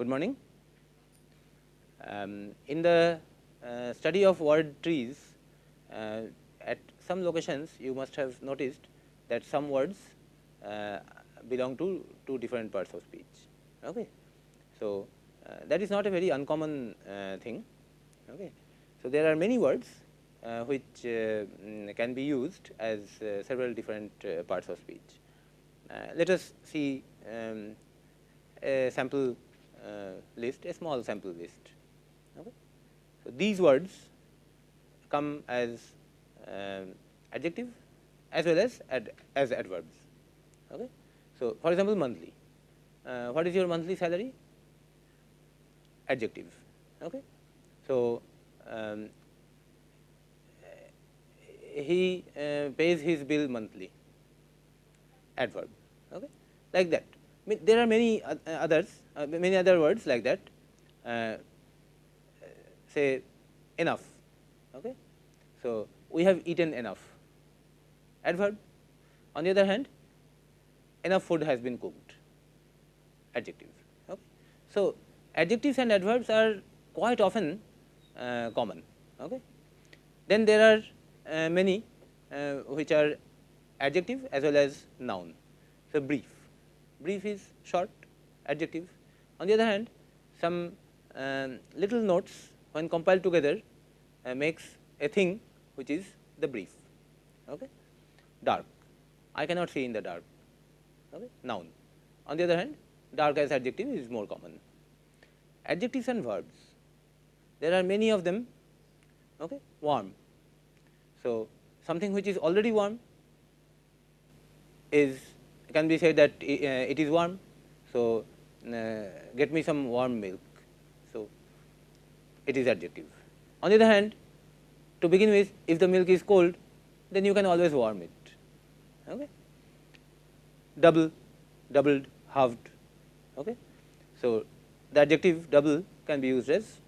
Good morning. In the study of word trees, at some locations you must have noticed that some words belong to two different parts of speech. Okay. So, that is not a very uncommon thing. Okay. So, there are many words which can be used as several different parts of speech. Let us see a sample list, a small sample list. Okay. So, these words come as adjective as well as adverbs. Okay. So, for example, monthly. What is your monthly salary? Adjective. Okay. So, he pays his bill monthly. Adverb. Okay. Like that. There are many many other words like that. Say enough. Okay. So, we have eaten enough. Adverb. On the other hand, enough food has been cooked. Adjective. Okay. So, adjectives and adverbs are quite often common. Okay. Then there are many which are adjective as well as noun. So, brief. Brief is short, adjective. On the other hand, some little notes when compiled together makes a thing which is the brief. Okay. Dark. I cannot see in the dark. Okay. Noun. On the other hand, dark as adjective is more common. Adjectives and verbs. There are many of them. Okay. Warm. So, something which is already warm can be said that it is warm. So, get me some warm milk. So, it is adjective. On the other hand, to begin with, if the milk is cold, then you can always warm it. Okay. Doubled, halved. Okay. So, the adjective double can be used as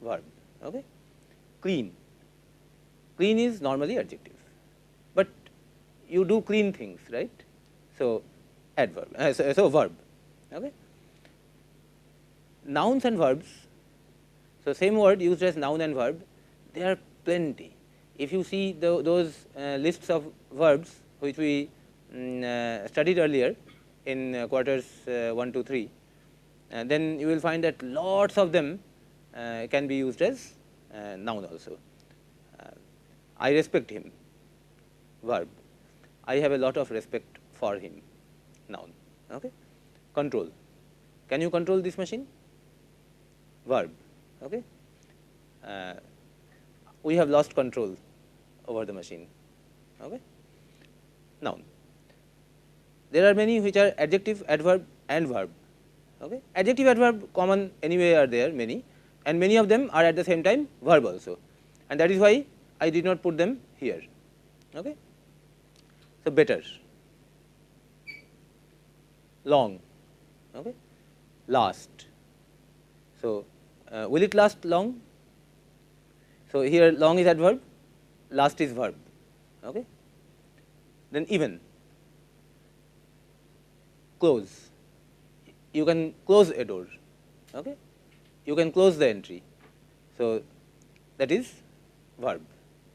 verb. Okay. Clean. Clean is normally adjective, but you do clean things, right? So, adverb. So, verb. Okay. Nouns and verbs. So, same word used as noun and verb. There are plenty. If you see those lists of verbs which we studied earlier in quarters 1 to 3, then you will find that lots of them can be used as noun also. I respect him, verb. I have a lot of respect for him, noun. Okay. Control. Can you control this machine? Verb. Okay. We have lost control over the machine. Okay. Noun. There are many which are adjective, adverb and verb. Okay. Adjective, adverb common anyway are there many, and many of them are at the same time verb also, and that is why I did not put them here. Okay. So, better, long, okay. Last. So, will it last long? So, here long is adverb, last is verb. Okay. Then even, close, you can close a door. Okay. You can close the entry. So, that is verb.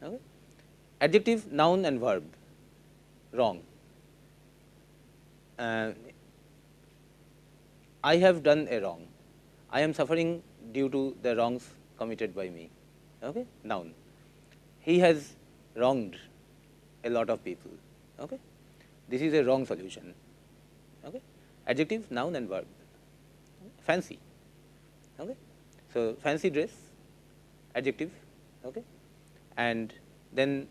Okay. Adjective, noun and verb. Wrong. I have done a wrong. I am suffering due to the wrongs committed by me. Okay. Noun. He has wronged a lot of people. Okay. This is a wrong solution. Okay. Adjective, noun and verb. Fancy. Okay. So, fancy dress, adjective. Okay. And then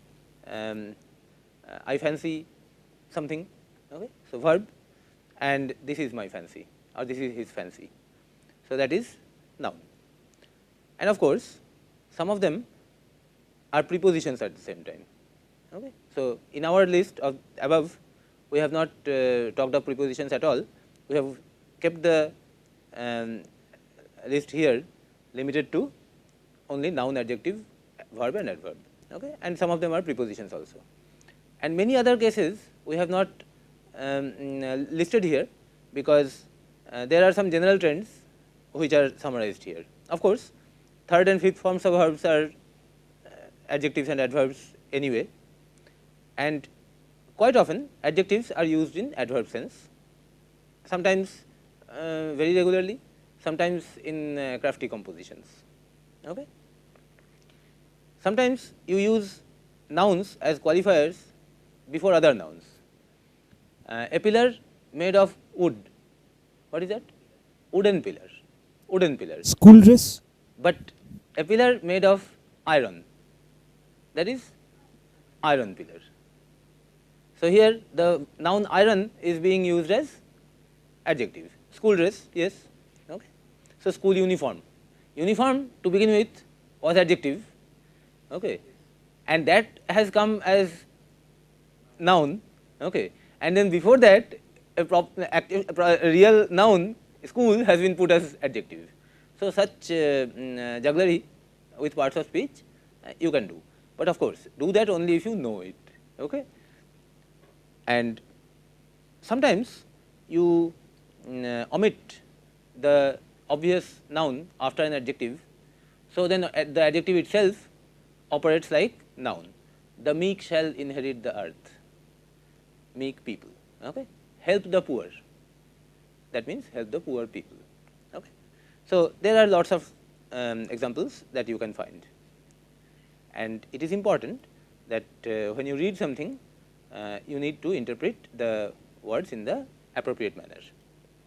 I fancy something. Okay. So, verb, and this is my fancy or this is his fancy. So, that is noun. And of course, some of them are prepositions at the same time. Okay. So, in our list of above, we have not talked of prepositions at all. We have kept the list here limited to only noun, adjective, verb and adverb. Okay. And some of them are prepositions also. And many other cases we have not listed here, because there are some general trends which are summarized here. Of course, third and fifth forms of verbs are adjectives and adverbs anyway, and quite often adjectives are used in adverb sense, sometimes very regularly, sometimes in crafty compositions. Okay. Sometimes you use nouns as qualifiers before other nouns. A pillar made of wood, what is that? Wooden pillar, wooden pillar. School dress. But a pillar made of iron, that is iron pillar. So here the noun iron is being used as adjective. School dress, yes. Okay. So school uniform. Uniform to begin with was adjective, okay, and that has come as noun, okay, and then before that a real noun school has been put as adjective. So such jugglery with parts of speech you can do, but of course do that only if you know it, okay. And sometimes you omit the obvious noun after an adjective, so then the adjective itself operates like noun. The meek shall inherit the earth, meek people, okay. Help the poor, that means help the poor people, okay. So there are lots of examples that you can find, and it is important that when you read something you need to interpret the words in the appropriate manner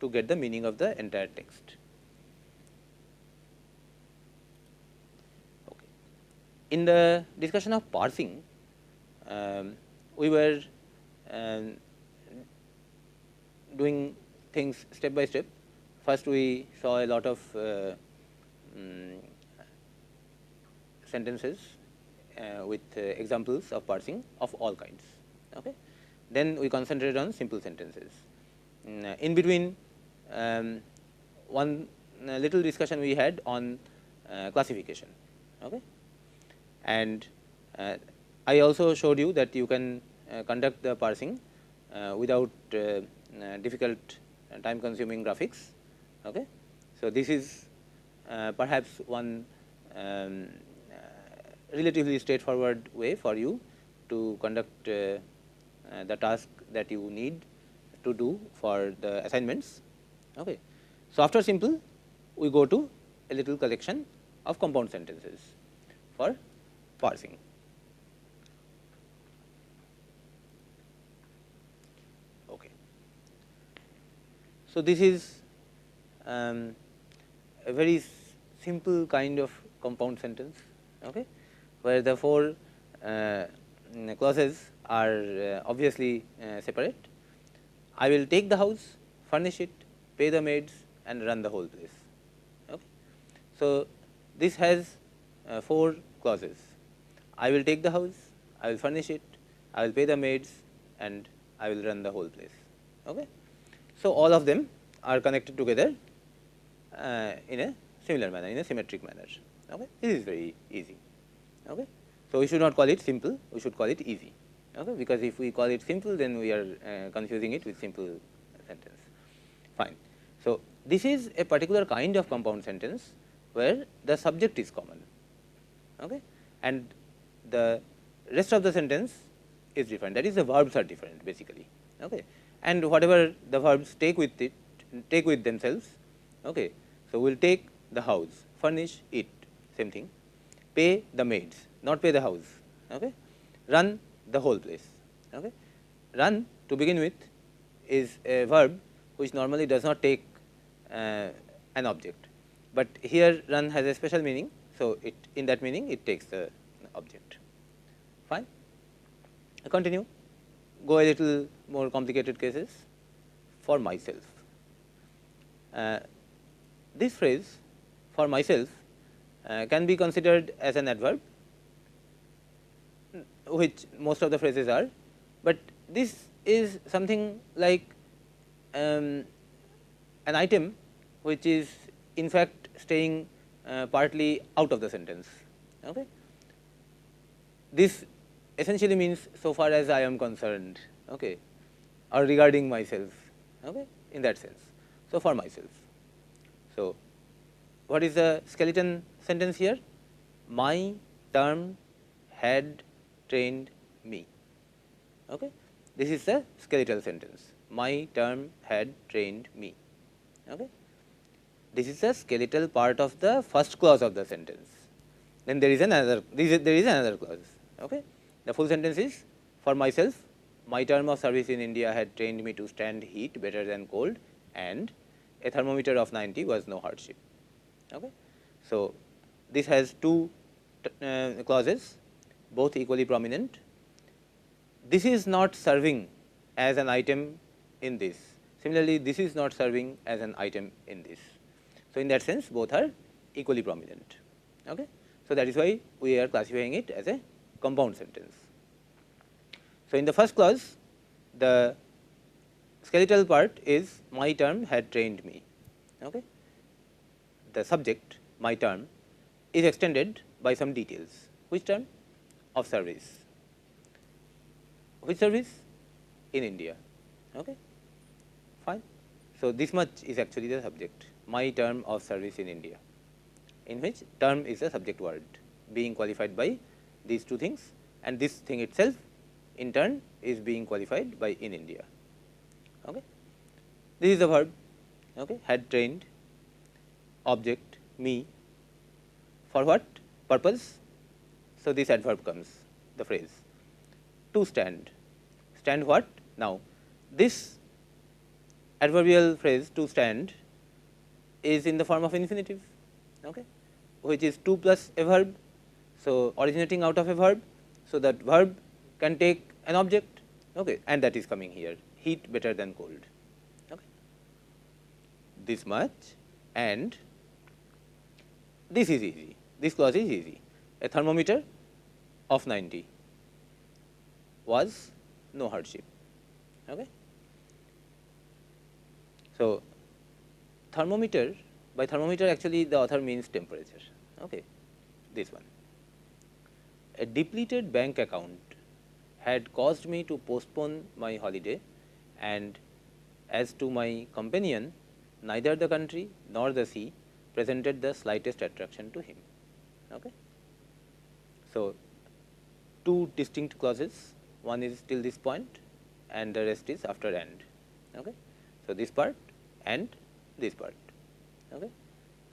to get the meaning of the entire text. Okay. In the discussion of parsing, we were doing things step by step. First, we saw a lot of sentences with examples of parsing of all kinds. Okay. Then we concentrated on simple sentences. In between, one little discussion we had on classification, okay. And I also showed you that you can conduct the parsing without difficult time consuming graphics, okay. So this is perhaps one relatively straightforward way for you to conduct the task that you need to do for the assignments, okay. So after simple, we go to a little collection of compound sentences for parsing. Okay. So this is a very simple kind of compound sentence, okay, where the four clauses are obviously separate. I will take the house, furnish it, pay the maids, and run the whole place. Okay. So this has four clauses. I will take the house, I will furnish it, I will pay the maids, and I will run the whole place. Okay. So all of them are connected together in a similar manner, in a symmetric manner. Okay. This is very easy. Okay. So we should not call it simple, we should call it easy, okay, because if we call it simple, then we are confusing it with simple sentence. Fine. So this is a particular kind of compound sentence where the subject is common, okay, and the rest of the sentence is different. That is, the verbs are different basically, okay, and whatever the verbs take with it, take with themselves, okay. So we'll take the house, furnish it, same thing, pay the maids, not pay the house, okay, run the whole place, okay. Run to begin with is a verb which normally does not take an object, but here run has a special meaning, so it, in that meaning it takes the object. Fine. I continue, go a little more complicated cases. For myself, this phrase for myself can be considered as an adverb, which most of the phrases are, but this is something like an item which is in fact staying partly out of the sentence, okay. This essentially means so far as I am concerned, okay, or regarding myself, okay, in that sense. So for myself. So what is the skeleton sentence here? My term had trained me. Okay. This is the skeletal sentence. My term had trained me. Okay. This is the skeletal part of the first clause of the sentence. Then there is another. There is another clause. Okay. The full sentence is, for myself, my term of service in India had trained me to stand heat better than cold, and a thermometer of 90 was no hardship. Okay. So this has two clauses, both equally prominent. This is not serving as an item in this. Similarly, this is not serving as an item in this. So in that sense, both are equally prominent. Okay. So that is why we are classifying it as a compound sentence. So in the first clause, the skeletal part is my term had trained me. Okay. The subject, my term, is extended by some details. Which term? Of service. Which service? In India. Okay. Fine. So this much is actually the subject, my term of service in India, in which term is a subject word being qualified by these two things, and this thing itself in turn is being qualified by in India. Okay. This is the verb, okay, had trained, object me, for what purpose? So this adverb comes, the phrase to stand. Stand what? Now this adverbial phrase to stand is in the form of infinitive, okay, which is to plus a verb. So originating out of a verb, so that verb can take an object, okay, and that is coming here, heat better than cold. Okay. This much, and this is easy. This clause is easy. A thermometer of 90 was no hardship. Okay. So thermometer, by thermometer actually the author means temperature. Okay. This one. A depleted bank account had caused me to postpone my holiday, and as to my companion, neither the country nor the sea presented the slightest attraction to him. Okay. So two distinct clauses, one is till this point and the rest is after and. Okay. So this part and this part. Okay.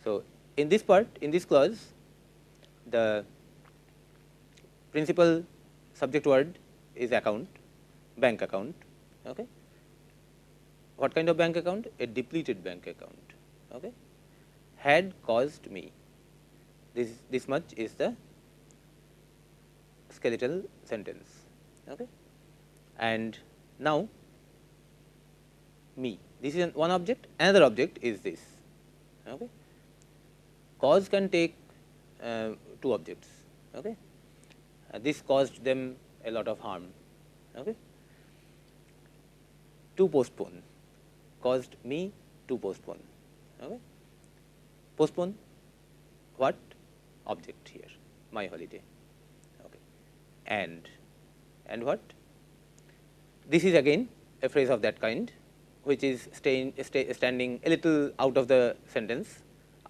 So in this part, in this clause, the principal subject word is account, bank account. Okay. What kind of bank account? A depleted bank account. Okay. Had caused me. This much is the skeletal sentence. Okay. And now me. This is one object. Another object is this. Okay. Cause can take two objects. Okay. This caused them a lot of harm. Okay. To postpone, caused me to postpone. Okay. Postpone what? Object here, my holiday. Okay. And what? This is again a phrase of that kind, which is standing a little out of the sentence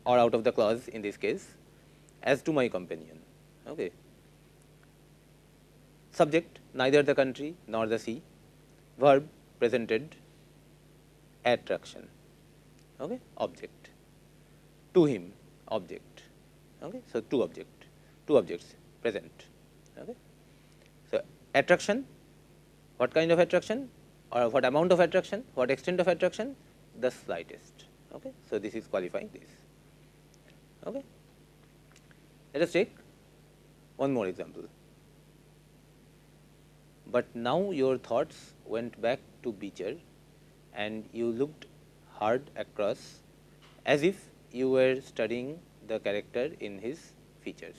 or out of the clause in this case, as to my companion. Okay. Subject, neither the country nor the sea. Verb, presented, attraction. Okay. Object, to him, object. Okay. So two objects present. Okay. So attraction, what kind of attraction, or what amount of attraction, what extent of attraction? The slightest. Okay. So this is qualifying this. Okay. Let us take one more example. But now your thoughts went back to Beecher, and you looked hard across, as if you were studying the character in his features.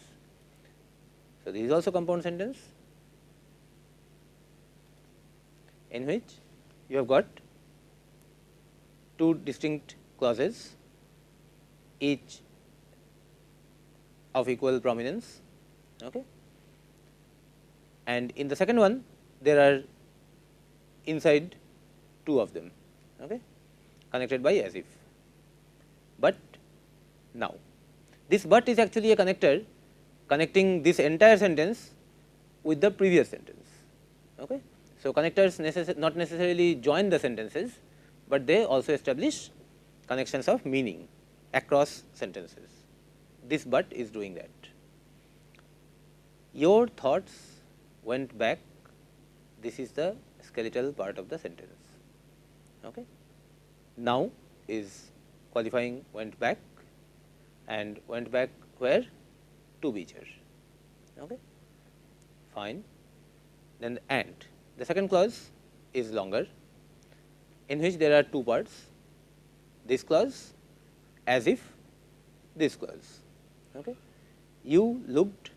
So this is also compound sentence, in which you have got two distinct clauses, each of equal prominence. Okay. And in the second one, there are inside two of them, okay, connected by as if. But now, This but is actually a connector connecting this entire sentence with the previous sentence. Okay. So, connectors not necessarily join the sentences, but they also establish connections of meaning across sentences. This but is doing that. Your thoughts went back. This is the skeletal part of the sentence. Okay. Now is qualifying went back, and went back where? To beacher. Okay. Fine. Then and. The second clause is longer, in which there are two parts, this clause as if this clause. Okay. You looked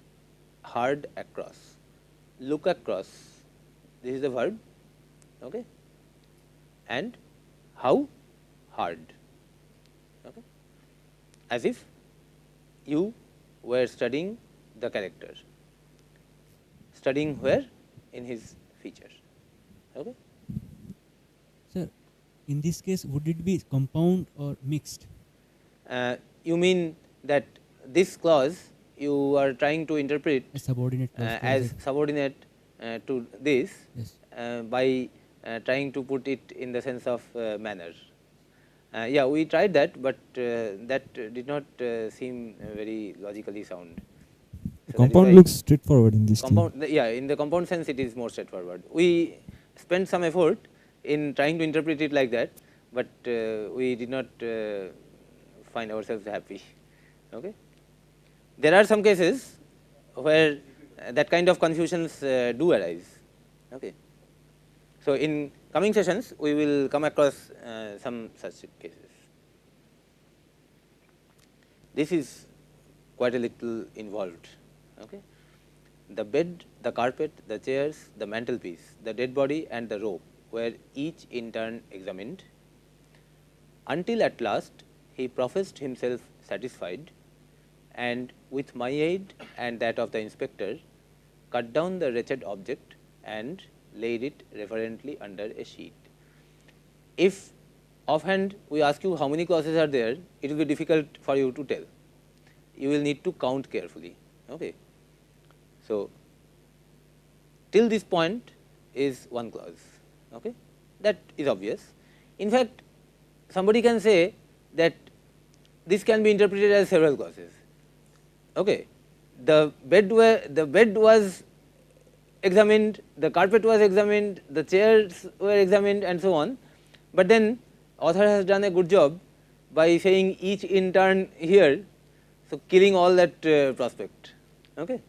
hard across. Look across, this is the verb, okay. And how? Hard. Okay. As if you were studying the character. Studying where? In his feature. Okay. Sir, in this case, would it be compound or mixed? You mean that this clause you are trying to interpret A subordinate clause, as subordinate to this, yes. By trying to put it in the sense of manner. Yeah, we tried that, but that did not seem very logically sound. So compound looks straightforward in this compound. Yeah, in the compound sense, it is more straightforward. We spent some effort in trying to interpret it like that, but we did not find ourselves happy. Okay. There are some cases where that kind of confusions do arise. Okay. So, in coming sessions, we will come across some such cases. This is quite a little involved. Okay. The bed, the carpet, the chairs, the mantelpiece, the dead body and the rope were each in turn examined, until at last he professed himself satisfied, and with my aid and that of the inspector cut down the wretched object and laid it reverently under a sheet. If offhand we ask you how many clauses are there, it will be difficult for you to tell. You will need to count carefully. Okay. So, till this point is one clause. Okay. That is obvious. In fact, somebody can say that this can be interpreted as several clauses. Okay. The bed was examined, the carpet was examined, the chairs were examined, and so on. But then author has done a good job by saying each in turn here, so killing all that prospect. Okay.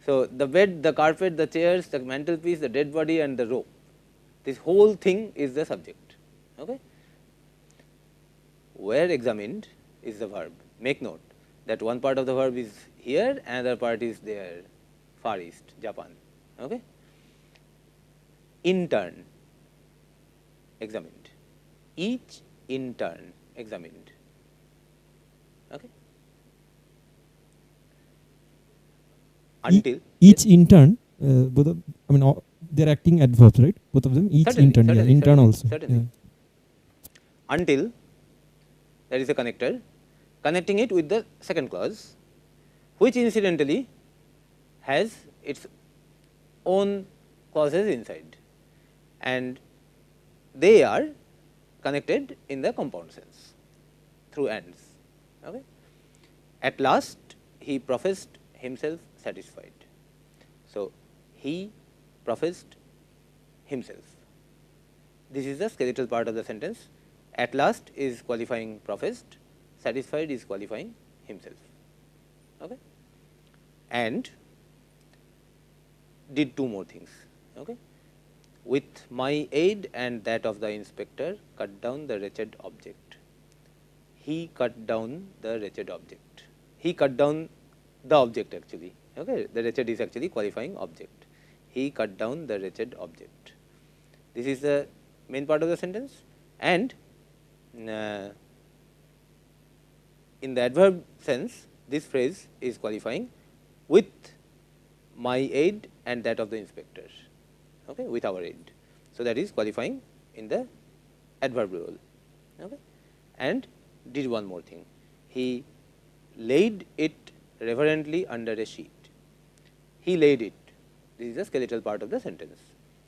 So, the bed, the carpet, the chairs, the mantelpiece, the dead body and the rope, this whole thing is the subject. Okay. Were examined is the verb. Make note that one part of the verb is here, another part is there, Far East, Japan. Okay. In turn examined, each in turn examined. Okay. Until each in turn, both of, I mean, they are acting adverbs, right? Both of them. Each certainly, in turn, yeah, in turn also. Certainly. Yeah. Until, that is a connector, connecting it with the second clause, which incidentally has its own clauses inside, and they are connected in the compound sense through ands. Okay. At last he professed himself satisfied. So, he professed himself. This is the skeletal part of the sentence. At last is qualifying professed, satisfied is qualifying himself. Okay. And did two more things. Okay. With my aid and that of the inspector cut down the wretched object. He cut down the wretched object. He cut down the object actually. Okay. The wretched is actually qualifying object. He cut down the wretched object. This is the main part of the sentence, and in the adverb sense, this phrase is qualifying with my aid and that of the inspector, okay, with our aid. So, that is qualifying in the adverb role. Okay. And did one more thing, he laid it reverently under a sheet. He laid it. This is the skeletal part of the sentence.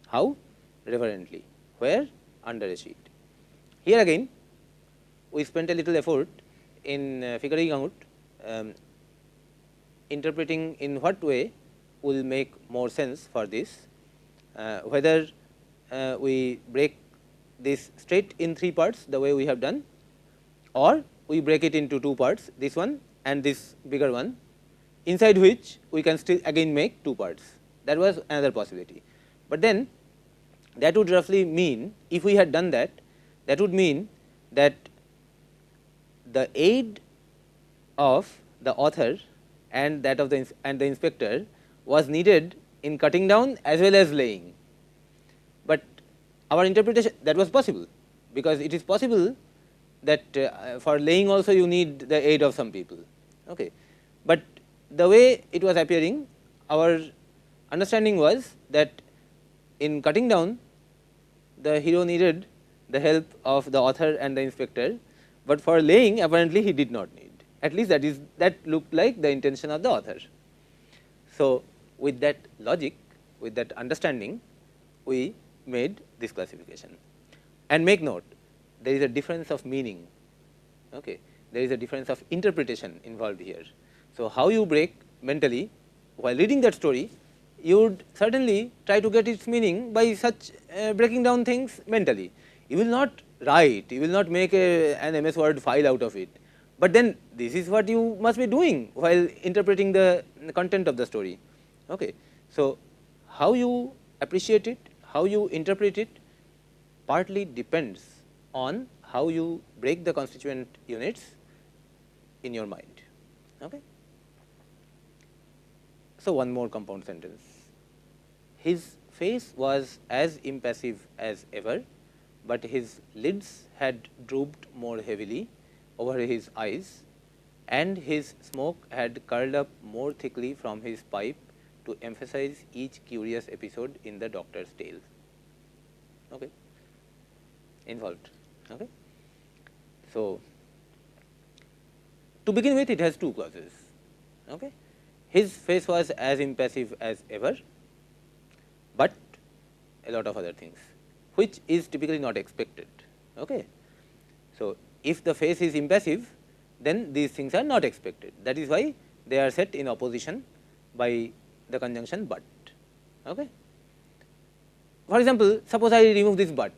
How? Reverently. Where? Under a sheet. Here again, we spent a little effort in figuring out interpreting in what way will make more sense for this, whether we break this straight in 3 parts the way we have done, or we break it into 2 parts, this one and this bigger one, inside which we can still again make 2 parts. That was another possibility. But then that would roughly mean, if we had done that, that would mean that the aid of the author and that of the inspector was needed in cutting down as well as laying. But our interpretation, that was possible, because it is possible that for laying also you need the aid of some people. Okay. But the way it was appearing, our understanding was that in cutting down, the hero needed the help of the author and the inspector, but for laying apparently he did not need. At least that looked like the intention of the author. So, with that logic, with that understanding, we made this classification. And make note, there is a difference of meaning. Okay. There is a difference of interpretation involved here. So, how you break mentally while reading that story, you would certainly try to get its meaning by such breaking down things mentally. You will not write, you will not make an MS Word file out of it, but then this is what you must be doing while interpreting the content of the story. Okay. So, how you appreciate it, how you interpret it, partly depends on how you break the constituent units in your mind. Okay. So, one more compound sentence. His face was as impassive as ever, but his lids had drooped more heavily over his eyes, and his smoke had curled up more thickly from his pipe to emphasize each curious episode in the doctor's tale. Okay. Involved. Okay. So, to begin with, it has 2 clauses. Okay. His face was as impassive as ever, but a lot of other things, which is typically not expected. Okay. So, if the face is impassive, then these things are not expected. That is why they are set in opposition by the conjunction but. Okay. For example, suppose I remove this but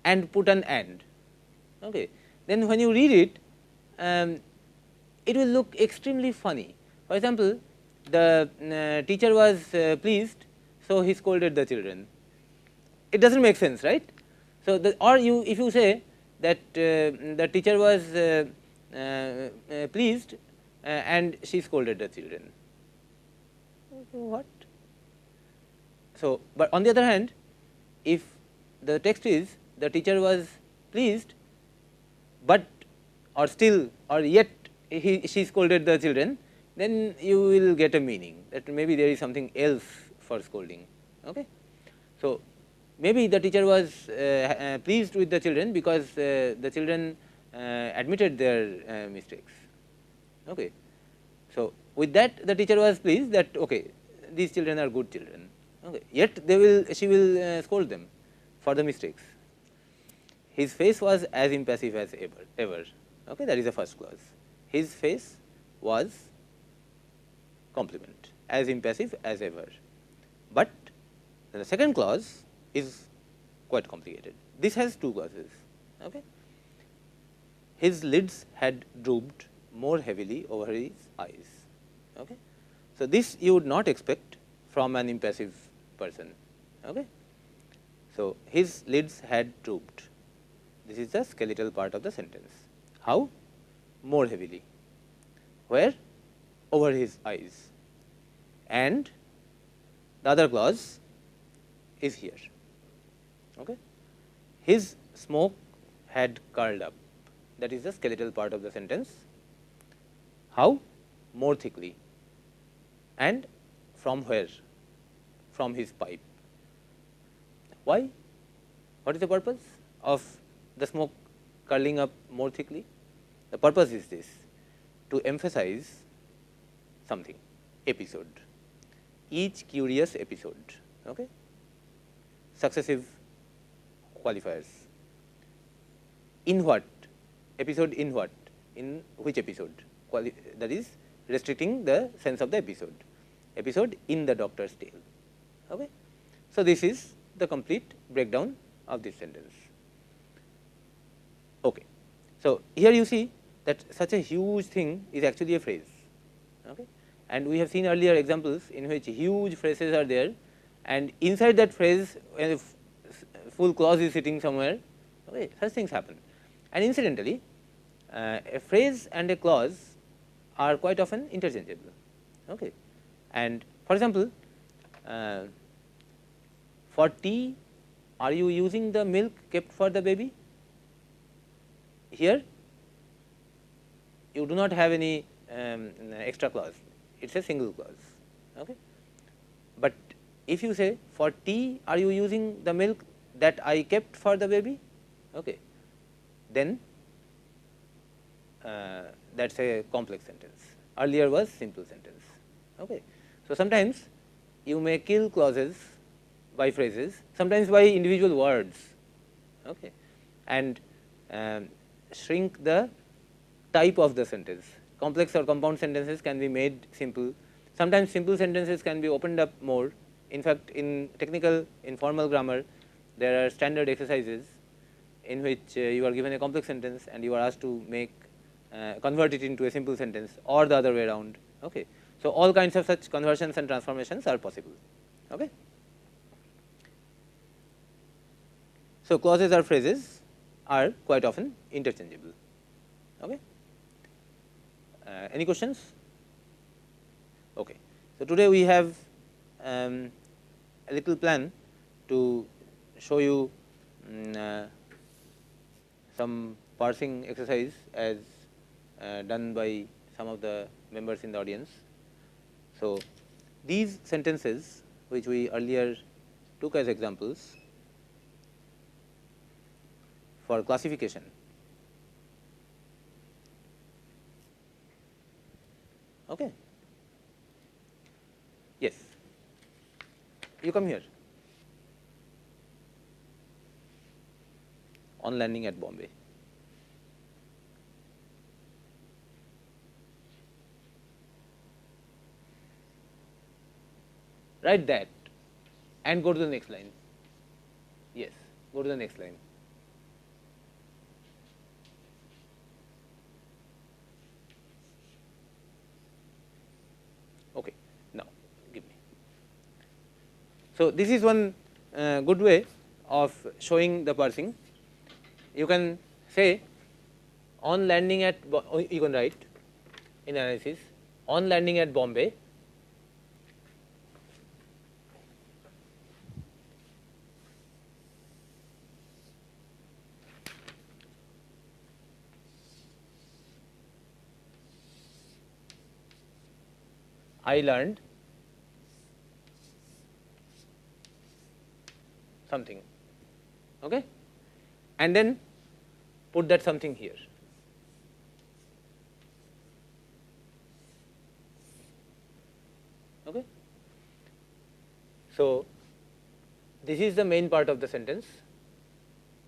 and put an and. Okay. Then when you read it, it will look extremely funny. For example, the teacher was pleased, so he scolded the children. It does not make sense, right? So, or if you say that the teacher was pleased and she scolded the children. What? So, but on the other hand, if the text is the teacher was pleased, but or still or yet she scolded the children, then you will get a meaning that maybe there is something else for scolding. Okay. So, maybe the teacher was pleased with the children because the children admitted their mistakes. Okay. So, with that the teacher was pleased that okay, these children are good children. Okay. Yet she will scold them for the mistakes. His face was as impassive as ever. Okay. That is the first clause. His face was complement, as impassive as ever. But the second clause is quite complicated. This has 2 clauses. Okay. His lids had drooped more heavily over his eyes. Okay. So, this you would not expect from an impassive person. Okay. So, his lids had drooped. This is the skeletal part of the sentence. How? More heavily. Where? Over his eyes. And the other clause is here. Okay. His smoke had curled up. That is the skeletal part of the sentence. How? More thickly. And from where? From his pipe. Why? What is the purpose of the smoke curling up more thickly? The purpose is this: to emphasize something, episode, each curious episode, okay? Successive qualifiers. In what? Episode in what? In which episode? That is restricting the sense of the episode. Episode in the doctor's tale. Okay? So, this is the complete breakdown of this sentence. Okay. So, here you see that such a huge thing is actually a phrase. Okay? And we have seen earlier examples in which huge phrases are there, and inside that phrase a full clause is sitting somewhere, okay, such things happen. And incidentally, a phrase and a clause are quite often interchangeable. Okay. And for example, for tea, are you using the milk kept for the baby? Here, you do not have any extra clause, it is a single clause. Okay. But if you say, for tea, are you using the milk that I kept for the baby? Okay. Then that is a complex sentence. Earlier was simple sentence. Okay. So, sometimes you may kill clauses by phrases, sometimes by individual words, okay, and shrink the type of the sentence. Complex or compound sentences can be made simple. Sometimes simple sentences can be opened up more. In fact, in technical informal grammar, there are standard exercises in which you are given a complex sentence and you are asked to make convert it into a simple sentence or the other way around. Okay. So, all kinds of such conversions and transformations are possible. Okay. So, clauses or phrases are quite often interchangeable. Okay. Any questions? Okay. So, today we have a little plan to show you some parsing exercise as done by some of the members in the audience. So, these sentences which we earlier took as examples for classification, okay. Yes, you come here. On landing at Bombay. Write that and go to the next line. Yes, go to the next line. Okay, now give me. So, this is one good way of showing the parsing. You can say, on landing at, you can write in analysis, on landing at Bombay, I learned something, okay, and then put that something here. Okay. So, this is the main part of the sentence.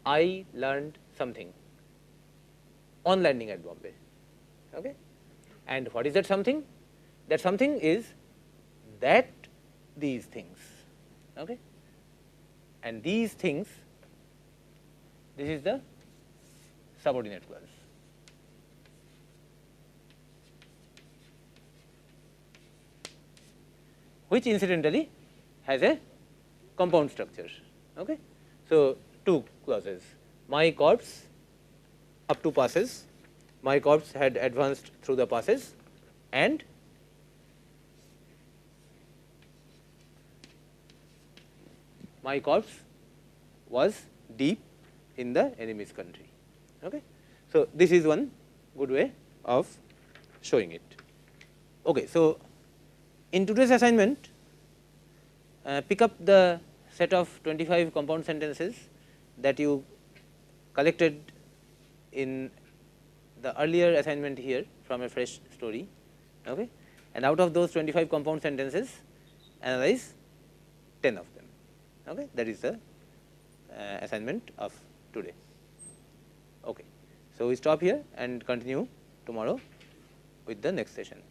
I learned something on landing at Bombay. Okay. And what is that something? That something is that these things. Okay. And these things, this is the subordinate clause. Which incidentally has a compound structure. Okay. So, two clauses, my corpse up to passes, my corpse had advanced through the passes, and my corpse was deep in the enemy's country. Okay. So, this is one good way of showing it. Okay. So, in today's assignment, pick up the set of 25 compound sentences that you collected in the earlier assignment here from from a fresh story, okay, and out of those 25 compound sentences, analyze 10 of them. Okay, that is the assignment of today. Okay, so we stop here and continue tomorrow with the next session.